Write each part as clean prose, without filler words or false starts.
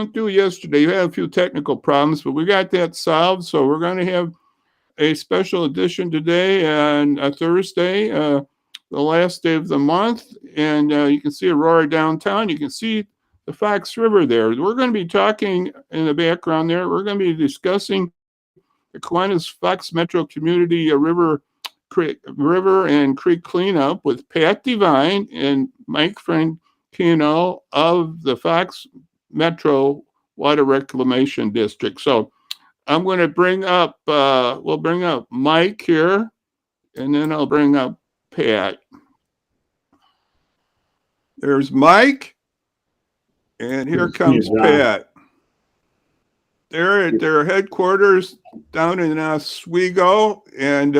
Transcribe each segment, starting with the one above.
do yesterday. You had a few technical problems, but we got that solved. So we're going to have a special edition today on a Thursday, the last day of the month. And you can see Aurora downtown. You can see the Fox River there. We're going to be talking in the background there. We're going to be discussing the Kiwanis Fox Metro Community River and Creek cleanup with Pat Devine and Mike Frankino of the Fox Metro Water Reclamation District. So I'm going to we'll bring up Mike here, and then I'll bring up Pat. There's Mike, and here comes Pat. They're at their headquarters down in Oswego, and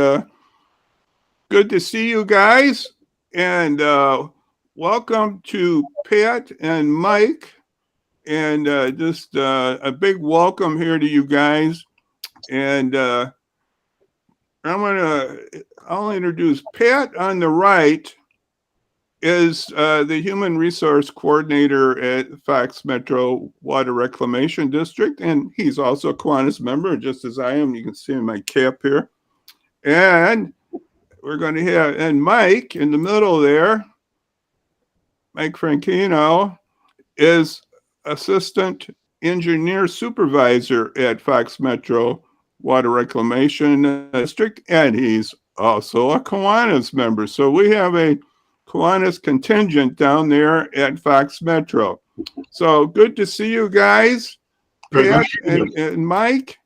good to see you guys. And welcome to Pat and Mike. And just a big welcome here to you guys. And I'll introduce Pat on the right is the Human Resource Coordinator at Fox Metro Water Reclamation District. And he's also a Kiwanis member, just as I am. You can see my cap here. And we're going to have, and Mike in the middle there, Mike Frankino, is Assistant Engineer Supervisor at Fox Metro Water Reclamation District, and he's also a Kiwanis member. So we have a Kiwanis contingent down there at Fox Metro. So good to see you guys, Pat and Mike.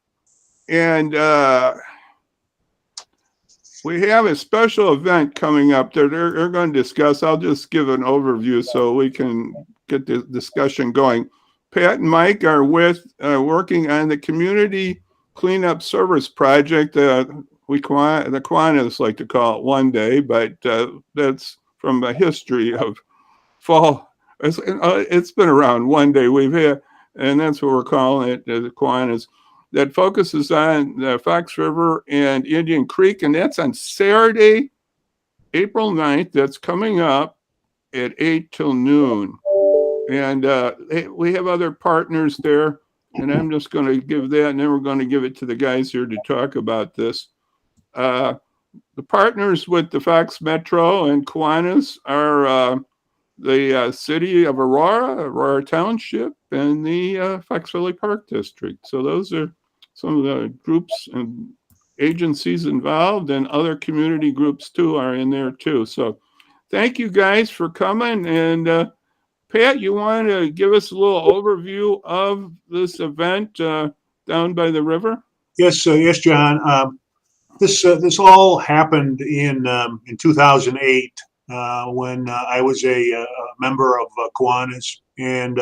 And we have a special event coming up that they're going to discuss. I'll just give an overview so we can get the discussion going. Pat and Mike are working on the Community Cleanup Service Project. The Kiwanis like to call it One Day, but that's from the history of fall. It's been around One Day we've had, and that's what we're calling it, the Kiwanis. That focuses on the Fox River and Indian Creek, and that's on Saturday, April 9th. That's coming up at 8 till noon. And we have other partners there, and I'm just going to give that, and then we're going to give it to the guys here to talk about this. The partners with the Fox Metro and Kiwanis are the City of Aurora Township, and the Fox Valley Park District. So those are some of the groups and agencies involved, and other community groups too are in there too. So thank you guys for coming. And Pat, you want to give us a little overview of this event down by the river? Yes, yes, John. This all happened in 2008 when I was a member of Kiwanis, and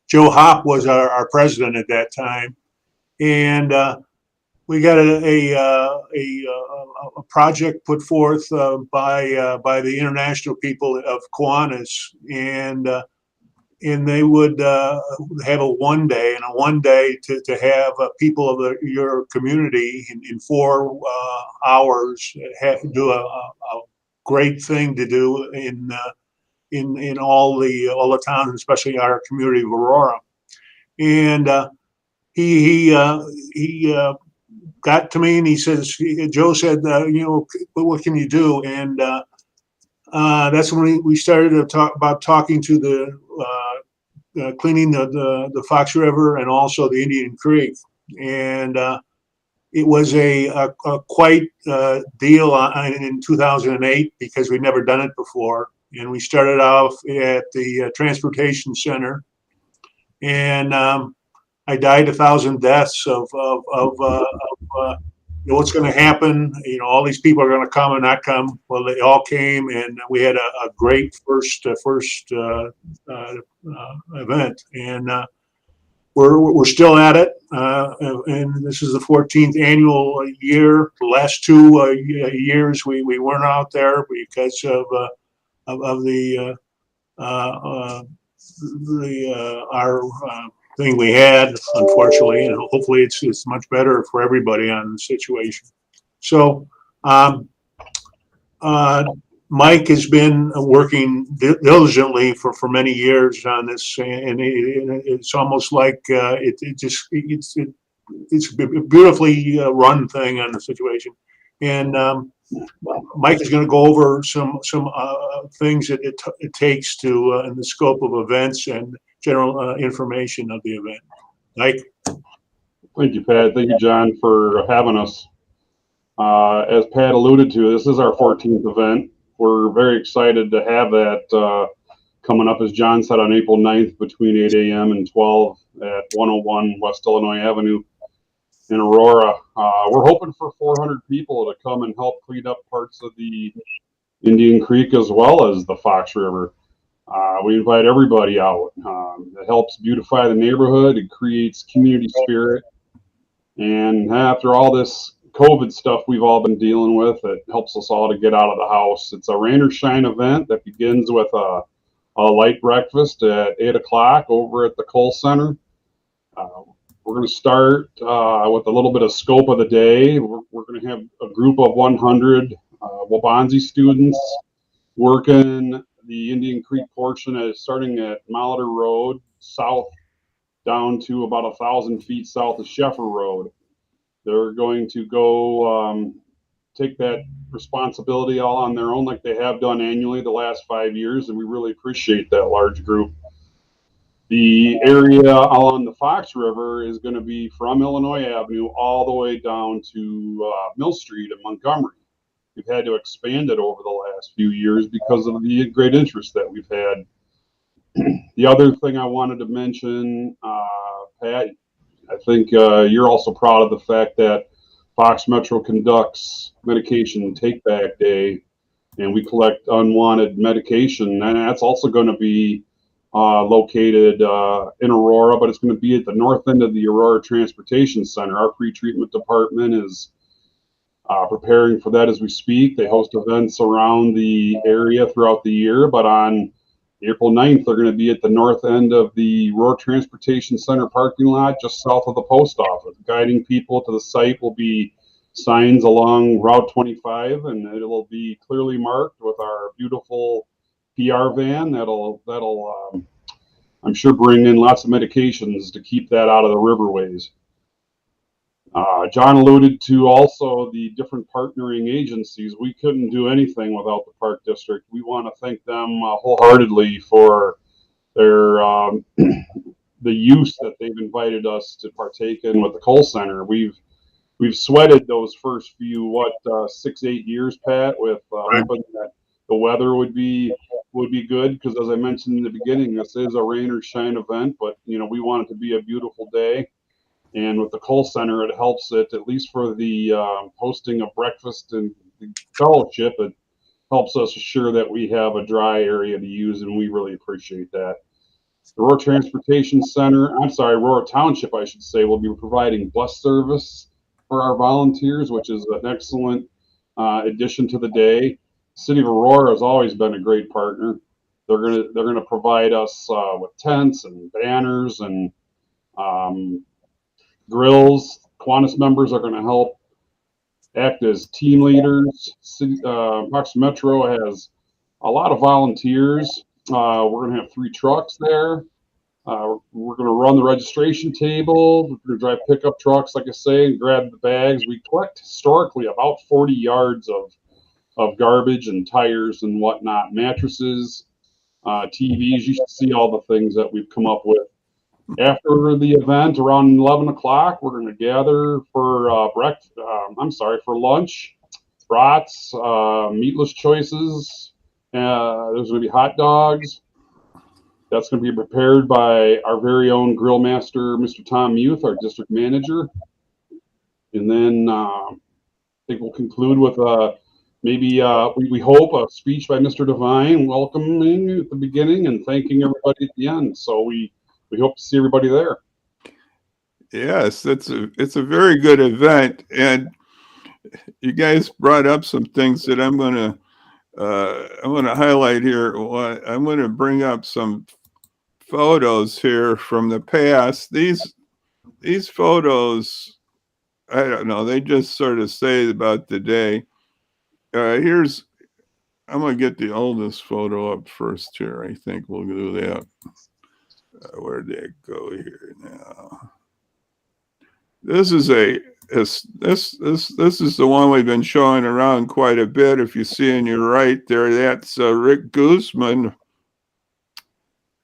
Joe Hopp was our president at that time. And we got a project put forth by the international people of Kiwanis, and they would have a one day to have people of your community in 4 hours do a great thing to do in all the towns, especially our community of Aurora. And he got to me and he says, Joe said, what can you do? And that's when we started to talk about talking to the cleaning the Fox River and also the Indian Creek. And it was a quite deal in 2008 because we'd never done it before. And we started off at the transportation center, and I died 1,000 deaths of what's going to happen. All these people are going to come and not come. Well, they all came, and we had a great first event, and we're still at it. And this is the 14th annual year. The last 2 years we weren't out there because of our thing we had, unfortunately, and hopefully it's much better for everybody on the situation. So Mike has been working diligently for many years on this, and it's almost like it's a beautifully run thing on the situation. And Mike is going to go over some things that it takes to in the scope of events and general information of the event. Mike. Thank you, Pat. Thank you, John, for having us. As Pat alluded to, this is our 14th event. We're very excited to have that coming up, as John said, on April 9th between 8 a.m. and 12 at 101 West Illinois Avenue in Aurora. We're hoping for 400 people to come and help clean up parts of the Indian Creek as well as the Fox River. We invite everybody out. It helps beautify the neighborhood. It creates community spirit. And after all this COVID stuff we've all been dealing with, it helps us all to get out of the house. It's a rain or shine event that begins with a light breakfast at 8 o'clock over at the Cole Center. We're going to start with a little bit of scope of the day. We're going to have a group of 100 Wabanzi students working the Indian Creek portion starting at Molitor Road south down to about 1,000 feet south of Sheffer Road. They're going to go take that responsibility all on their own like they have done annually the last 5 years, and we really appreciate that large group. The area along the Fox River is going to be from Illinois Avenue all the way down to Mill Street in Montgomery. We've had to expand it over the last few years because of the great interest that we've had. The other thing I wanted to mention, Pat, I think you're also proud of the fact that Fox Metro conducts Medication Take Back Day, and we collect unwanted medication. And that's also going to be located in Aurora, but it's going to be at the north end of the Aurora Transportation Center. Our pre-treatment department is preparing for that as we speak. They host events around the area throughout the year, but on April 9th, they're going to be at the north end of the Aurora Transportation Center parking lot, just south of the post office. Guiding people to the site will be signs along Route 25, and it will be clearly marked with our beautiful PR van that'll I'm sure bring in lots of medications to keep that out of the riverways. John alluded to also the different partnering agencies. We couldn't do anything without the Park District. We want to thank them wholeheartedly for their the use that they've invited us to partake in with the Cole Center. We've sweated those first few 6-8 years, Pat, with hoping that the weather would be good, because as I mentioned in the beginning, this is a rain or shine event, but we want it to be a beautiful day. And with the Cole Center, it helps it, at least for the hosting of breakfast and fellowship, it helps us assure that we have a dry area to use, and we really appreciate that. The Aurora Transportation Center, Aurora Township, I should say, will be providing bus service for our volunteers, which is an excellent addition to the day. City of Aurora has always been a great partner. They're gonna provide us with tents and banners and grills. Kiwanis members are going to help act as team leaders. Fox Metro has a lot of volunteers. We're going to have 3 trucks there. We're going to run the registration table. We're going to drive pickup trucks, like I say, and grab the bags. We collect historically about 40 yards of garbage and tires and whatnot, mattresses, TVs. You should see all the things that we've come up with. After the event, around 11 o'clock, we're going to gather for for lunch, brats, meatless choices. There's going to be hot dogs. That's going to be prepared by our very own grill master, Mr. Tom Muth, our district manager. And then I think we'll conclude with we hope a speech by Mr. Devine, welcoming at the beginning and thanking everybody at the end. So we hope to see everybody there. Yes, it's a very good event, and you guys brought up some things that I'm going to highlight here. I'm going to bring up some photos here from the past. These photos, I don't know, they just sort of say about the day. Here's I'm gonna get the oldest photo up first here. I think we'll do that. Where'd that go here now? This is this is the one we've been showing around quite a bit. If you see on your right there, that's Rick Guzman.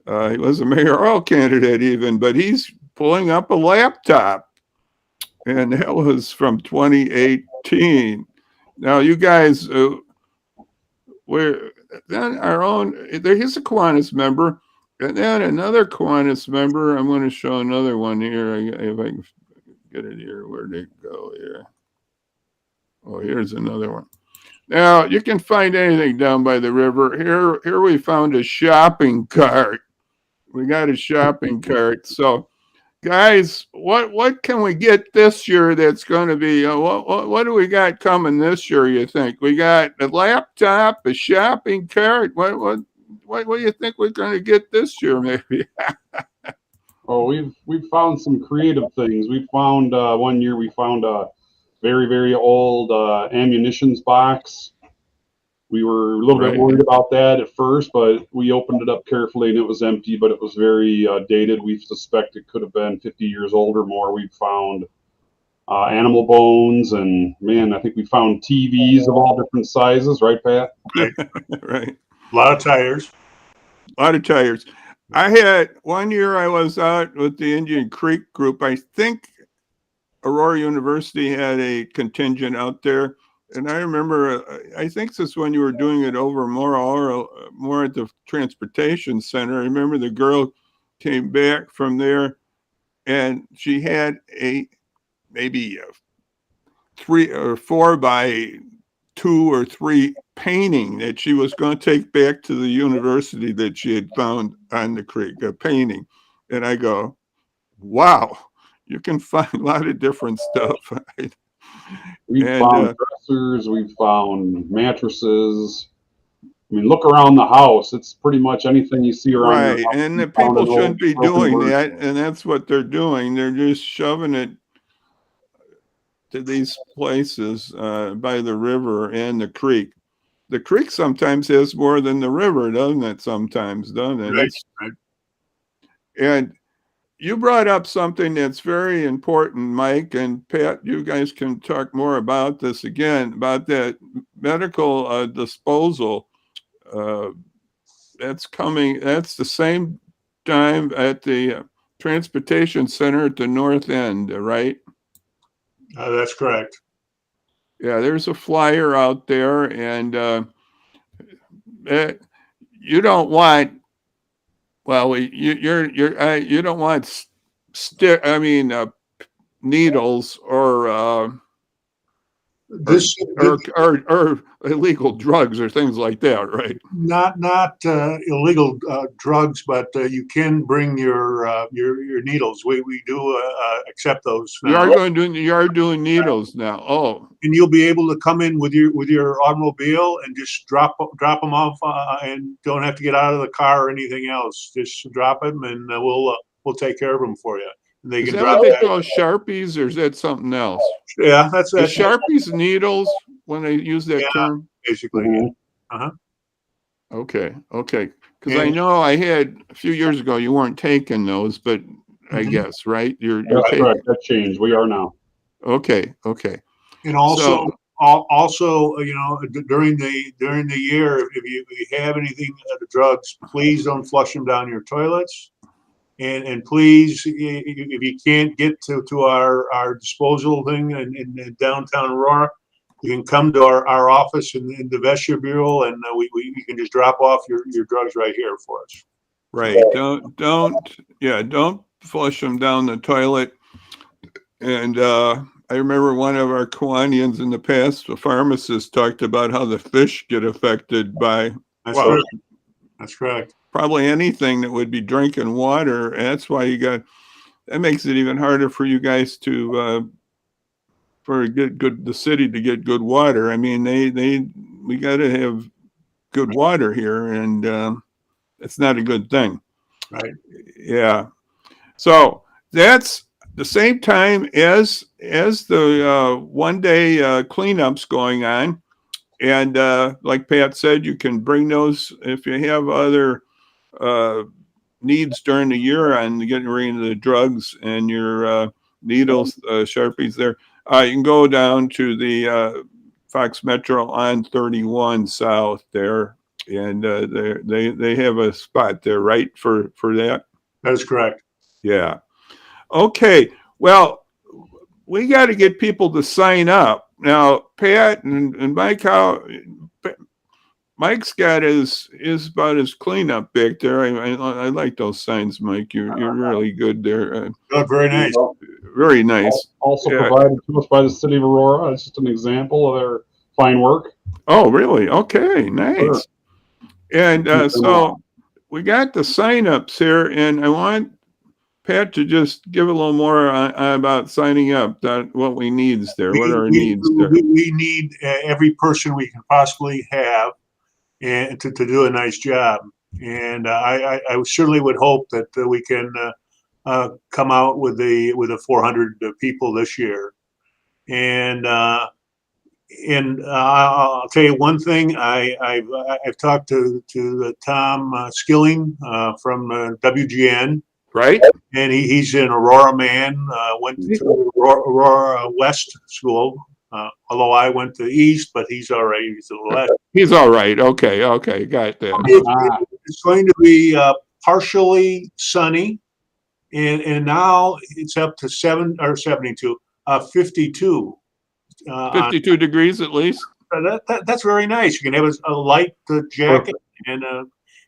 He was a mayoral candidate even, but he's pulling up a laptop, and that was from 2018. Now, you guys, we're then our own. He's a Kiwanis member, and then another Kiwanis member. I'm going to show another one here if I can get it here. Where'd it go here? Oh, here's another one. Now, you can find anything down by the river. Here we found a shopping cart. We got a shopping cart. So, guys, what can we get this year that's going to be, what do we got coming this year, you think? We got a laptop, a shopping cart. What do you think we're going to get this year, maybe? Oh, we've found some creative things. We found one year we found a very, very old ammunitions box. We were a little bit worried about that at first, but we opened it up carefully and it was empty, but it was very dated. We suspect it could have been 50 years old or more. We found animal bones, and man, I think we found TVs of all different sizes, right, Pat? Right. A lot of tires. A lot of tires. I had one year I was out with the Indian Creek group. I think Aurora University had a contingent out there. And I remember, I think this is when you were doing it over more at the transportation center. I remember the girl came back from there and she had maybe a 3 or 4 by 2 or 3 painting that she was going to take back to the university that she had found on the creek, a painting. And I go, wow, you can find a lot of different stuff. We've found dressers, we've found mattresses. I mean, look around the house. It's pretty much anything you see around your house. And the people shouldn't be doing that, and that's what they're doing. They're just shoving it to these places by the river and the creek. The creek sometimes has more than the river, doesn't it? Sometimes, doesn't it? Right. And you brought up something that's very important, Mike, and Pat, you guys can talk more about this again, about that medical disposal. That's coming, that's the same time at the transportation center at the north end, right? That's correct. Yeah, there's a flyer out there, and you don't want, well, you don't want needles or illegal drugs or things like that, right? Not illegal drugs, but you can bring your needles. We do accept those now. You are doing needles now. Oh, and you'll be able to come in with your automobile and just drop them off, and don't have to get out of the car or anything else. Just drop them, and we'll take care of them for you. And they is can that drop what they that. call Sharpies, or is that something else? Yeah, that's The Sharpies needles when they use that term. Basically. Mm-hmm. Okay. Because I know I had a few years ago you weren't taking those, but I guess right. You're taking. Correct. That changed. We are now. Okay. And also, during the year, if you have anything the drugs, please don't flush them down your toilets. And please, if you can't get to our disposal thing in downtown Aurora, you can come to our office in the vestibule, and you can just drop off your drugs right here for us. Right. Don't flush them down the toilet. And I remember one of our Kiwanians in the past, a pharmacist, talked about how the fish get affected by. That's correct. Probably anything that would be drinking water. And that's why that makes it even harder for you guys to for the city to get good water. I mean, we got to have good water here, and it's not a good thing. Right. Yeah. So that's the same time as the one day cleanups going on. And like Pat said, you can bring those if you have other needs during the year on getting rid of the drugs and your needles, Sharpies there. You can go down to the Fox Metro on 31 South there, and they have a spot there, right, for that? That is correct. Yeah. Okay. Well, we got to get people to sign up now. Pat and Mike, Mike's got is about his cleanup back there. I like those signs, Mike. You're really good there. Oh, very nice. Very nice. Also Yeah. provided to us by the city of Aurora. It's just an example of their fine work. Oh, really? Okay, nice. Sure. And so we got the sign-ups here, and I want Pat to just give a little more about signing up. What we needs there. What are our needs there? We need every person we can possibly have, and to do a nice job. And I certainly would hope that we can come out with a 400 people this year. And I'll tell you one thing. I've talked to Tom Skilling from WGN, Right? and he's an Aurora man. Went to Aurora West School, although I went to the East, but he's all right. He's to the West. He's all right. Okay, got that. It's going to be partially sunny, and now it's up to 72, 52. 52 degrees at least. That's very nice. You can have a light jacket, and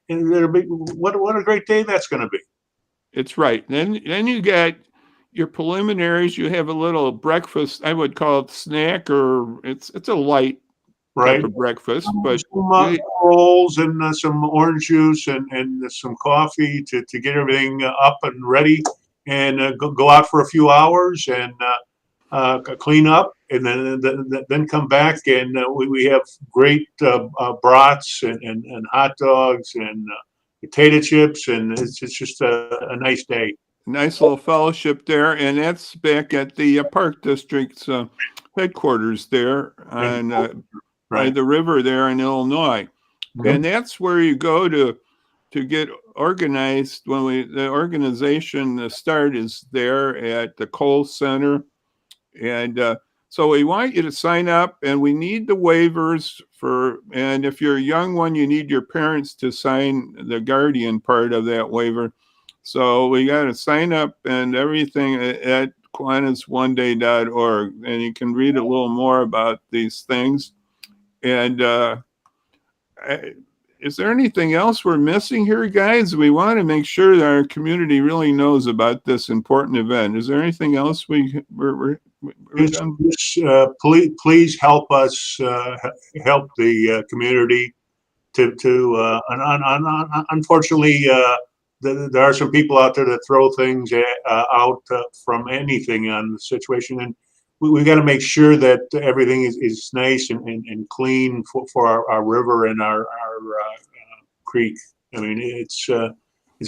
it'll be what a great day that's going to be. It's right. Then you get your preliminaries. You have a little breakfast. I would call it snack, or it's a light type of breakfast, but some rolls and some orange juice and some coffee to get everything up and ready, and go out for a few hours and clean up, and then come back, and we have great brats and hot dogs and potato chips, and it's just a nice day. Nice little fellowship there, and that's back at the Park District's headquarters there on by the river there in Illinois. Mm-hmm. And that's where you go to get organized. The organization start is there at the Cole Center, and so we want you to sign up, and we need the waivers and if you're a young one, you need your parents to sign the guardian part of that waiver. So we got to sign up and everything at kiwanisOneday.org, and you can read a little more about these things. And is there anything else we're missing here, guys? We want to make sure that our community really knows about this important event. Is there anything else we're done? Please help us help the community to unfortunately there are some people out there that throw things out from anything on the situation, and we got to make sure that everything is nice and clean for our river and our creek. I mean, it's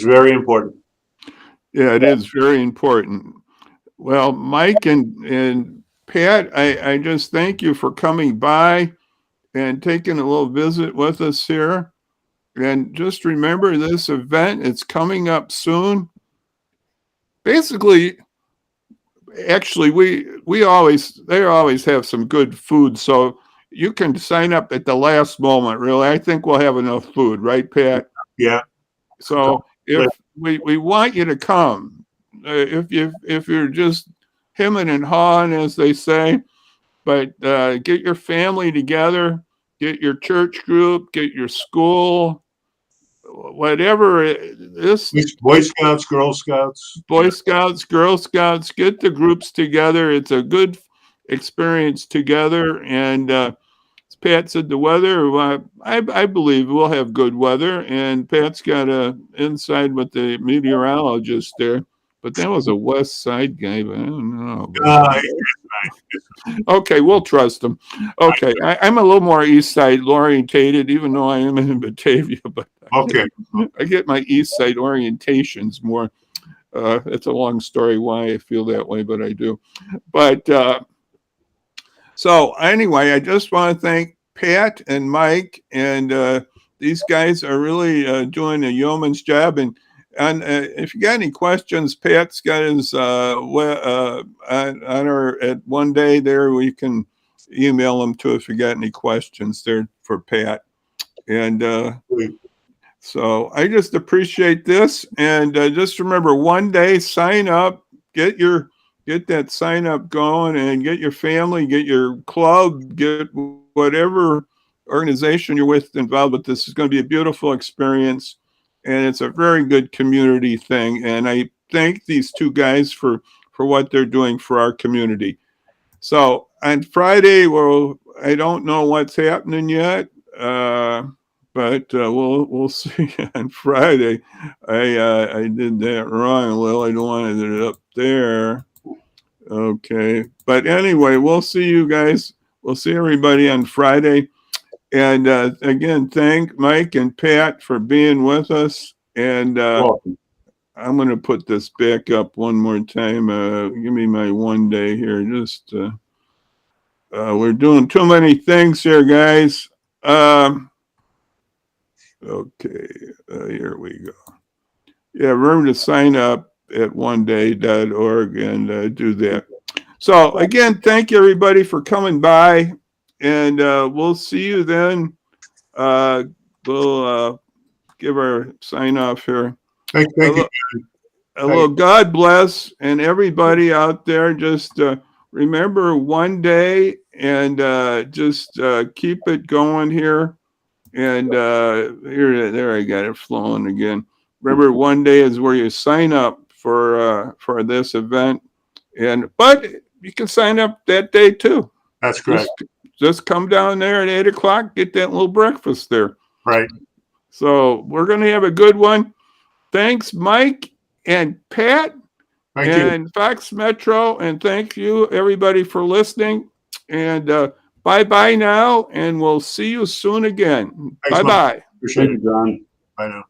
very important. Yeah, it is very important. Well, Mike and Pat, I just thank you for coming by and taking a little visit with us here. And just remember this event, it's coming up soon. Basically, actually, they always have some good food, so you can sign up at the last moment, really. I think we'll have enough food, right, Pat? Yeah. So if we want you to come, if you're just hemming and hawing, as they say, but get your family together, get your church group, get your school, whatever this Boy Scouts, Girl Scouts, Girl Scouts, get the groups together. It's a good experience together. And as Pat said, the weather, I believe we'll have good weather. And Pat's got an inside with the meteorologist there. But that was a West Side guy, but I don't know. Okay, we'll trust him. Okay, I'm a little more East Side orientated, even though I am in Batavia. But okay, I get my East Side orientations more. It's a long story why I feel that way, but I do. But so anyway, I just want to thank Pat and Mike, and these guys are really doing a yeoman's job. And if you got any questions, Pat's got his on our at one day there. We can email him too if you got any questions there for Pat. And so I just appreciate this. And just remember, one day, sign up, get that sign up going, and get your family, get your club, get whatever organization you're with involved with. This is going to be a beautiful experience, and it's a very good community thing. And I thank these two guys for what they're doing for our community. So on Friday, well, I don't know what's happening yet, but we'll see on Friday. I did that wrong, Lil. I don't want it up there. Okay, but anyway, we'll see you guys. We'll see everybody on Friday. And again, thank Mike and Pat for being with us. And Welcome. I'm going to put this back up one more time. Give me my one day here. Just we're doing too many things here, guys. Okay, here we go. Yeah, remember to sign up at oneday.org and do that. So again, thank you everybody for coming by, and we'll see you then. We'll give our sign off here. Thank you. A little God bless, and everybody out there, just remember one day, and just keep it going here. And there I got it flowing again. Remember, one day is where you sign up for this event, but you can sign up that day too. That's correct. Just come down there at 8:00, get that little breakfast there. Right. So we're going to have a good one. Thanks, Mike and Pat and Fox Metro, and thank you everybody for listening. And bye-bye now, and we'll see you soon again. Thanks, bye-bye. Appreciate Thank it. you, John. Bye now.